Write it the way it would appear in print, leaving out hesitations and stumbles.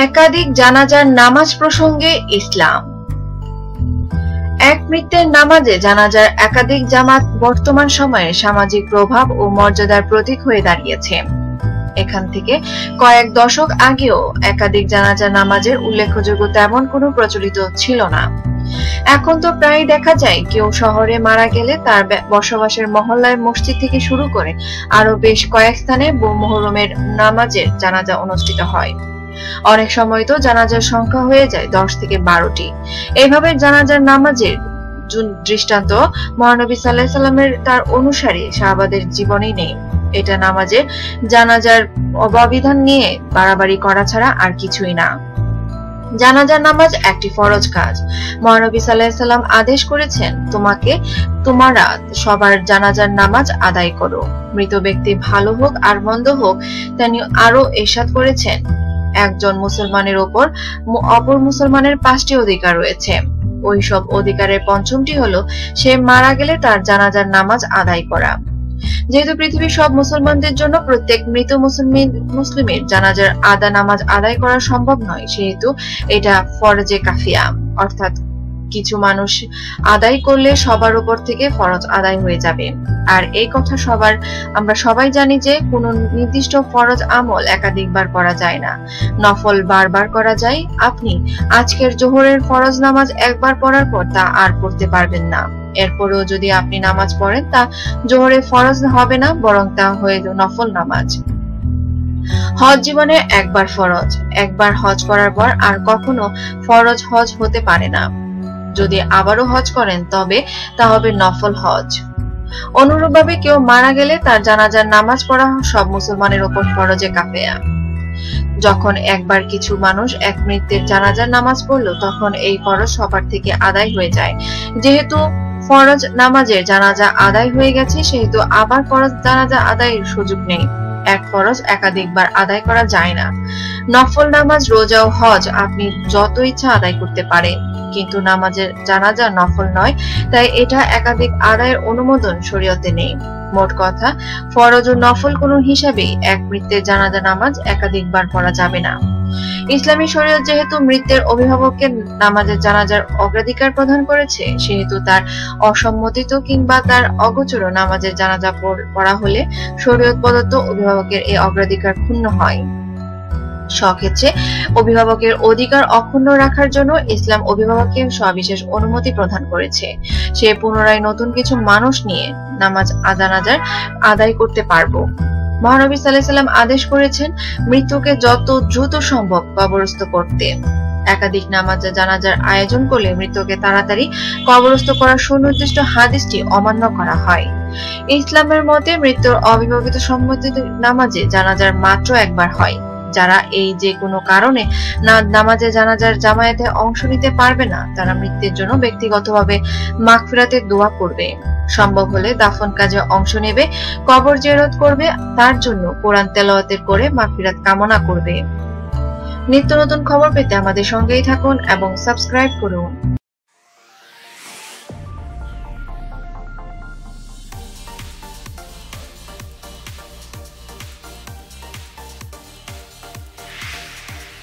একাধিক জানাজার নামাজ প্রসঙ্গে ইসলাম। এক মৃত্যুর নামাজে জানাজার একাধিক জামাত বর্তমান সময়ে সামাজিক প্রভাব ও মর্যাদার প্রতীক হয়ে দাঁড়িয়েছে। এখান থেকে কয়েক দশক আগেও একাধিক জানাজা নামাজের উল্লেখযোগ্য তেমন কোনো প্রচলিত ছিল না। এখন তো প্রায় দেখা যায় কেউ শহরে মারা গেলে তার বসবাসের মহল্লায় মসজিদ থেকে শুরু করে আরো বেশ কয়েক স্থানে মুহররমের নামাজের জানাজা অনুষ্ঠিত হয়। অনেক সময় তো জানাজার সংখ্যা হয়ে যায় 10 থেকে 12টি। এইভাবে জানাজার নামাজের দৃষ্টান্ত মহানবী সাল্লাল্লাহু আলাইহি সাল্লামের তার অনুসারী সাহাবাদের জীবনেই নেই। এটা নামাজের জানাজার অবিধান নিয়ে বাড়াবাড়ি করা ছাড়া আর কিছুই না। জানাজার নামাজ একটি ফরজ কাজ। মহানবী সাল্লাল্লাহু আলাইহি সাল্লাম আদেশ করেছেন, তোমরা সবার জানাজার নামাজ আদায় করো। মৃত ব্যক্তি ভালো হোক আর মন্দ হোক, তিনি আরো ইরশাদ করেছেন, একজন মুসলমানের উপর অপর মুসলমানের 5টি অধিকার রয়েছে। ওই সব অধিকারের পঞ্চমটি হলো সে মারা গেলে তার জানাজার নামাজ আদায় করা। যেহেতু পৃথিবীর সব মুসলমানদের জন্য প্রত্যেক মৃত মুসলিমের জানাজার নামাজ আদায় করা সম্ভব নয়, সেহেতু এটা ফরজে কাফিয়া, অর্থাৎ কিছু মানুষ আদায় করলে সবার উপর থেকে ফরজ আদায় হয়ে যাবে। আর এই কথা আমরা সবাই জানি যে কোন নির্দিষ্ট ফরজ আমল একাধিকবার করা যায় না, নফল বারবার করা যায়। আপনি আজকের জোহরের ফরজ নামাজ একবার পড়ার পর তা আর পড়তে পারবেন না। এরপরেও যদি আপনি নামাজ পড়েন তা জোহরে ফরজ হবে না, বরং তা হয়ে নফল নামাজ। হজ জীবনে একবার ফরজ, একবার হজ করার পর আর কখনো ফরজ হজ হতে পারে না। যদি আবারও হজ করেন তবে তা হবে নফল হজ। অনুরূপভাবে কেউ মারা গেলে তার জানাজার নামাজ পড়া সব মুসলমানের উপর ফরজে কাফিয়া। যখন একবার কিছু মানুষ এক মৃত্যুর জানাজার নামাজ পড়লো, তখন এই ফরজ সবার থেকে আদায় হয়ে যায়। যেহেতু ফরজ নামাজের জানাজা আদায় হয়ে গেছে, সেহেতু আবার ফরজ জানাজা আদায়ের সুযোগ নেই। এক ফরজ একাধিকবার আদায় করা যায় না। নফল নামাজ, রোজা ও হজ আপনি যত ইচ্ছা আদায় করতে পারেন, কিন্তু নামাজের জানাজা নফল নয়, তাই এটা একাধিক আদায়ের অনুমোদন শরীয়তে নেই। মোট কথা, ফরজ ও নফল কোনো হিসাবেই এক মৃত্যুর জানাজা নামাজ একাধিকবার পড়া যাবে না। ইসলামী শরীয়ত যেহেতু মৃতের অভিভাবককে নামাজের জানাজার অগ্রাধিকার প্রদান করেছে, সেহেতু তার অসম্মতিত কিংবা তার অগোচর নামাজের জানাজা পড়া হলে শরীয়ত প্রদত্ত অভিভাবকের এই অগ্রাধিকার ক্ষুণ্ণ হয়। স্বক্ষেত্রে অভিভাবকের অধিকার অক্ষুণ্ণ রাখার জন্য ইসলাম অভিভাবককে সবিশেষ অনুমতি প্রদান করেছে। সে পুনরায় নতুন কিছু মানুষ নিয়ে জানাজার আদায় করতে পারবো। মহানবী সাল্লাল্লাহু আলাইহি সাল্লাম আদেশ করেছেন মৃত্যুকে যত দ্রুত সম্ভব কবরস্থ করতে। একাধিক জানাজার আয়োজন করলে মৃত্যুকে তাড়াতাড়ি কবরস্থ করার সুনির্দিষ্ট হাদিসটি অমান্য করা হয়। ইসলামের মতে মৃত্যুর অবিবাহিত সম্মতি নামাজে জানাজার মাত্র একবার হয়। যারা এই যে কোনো কারণে নামাজে জানাজার জামায়াতে অংশ নিতে পারবে না, তারা মৃত্যুর জন্য ব্যক্তিগতভাবে মাগফিরাতের দোয়া করবে। সম্ভব হলে দাফন কাজে অংশ নেবে, কবর জিয়ারত করবে, তার জন্য কোরআন তেলাওয়াতের করে মাগফিরাত কামনা করবে। নিত্য নতুন খবর পেতে আমাদের সঙ্গেই থাকুন এবং সাবস্ক্রাইব করুন।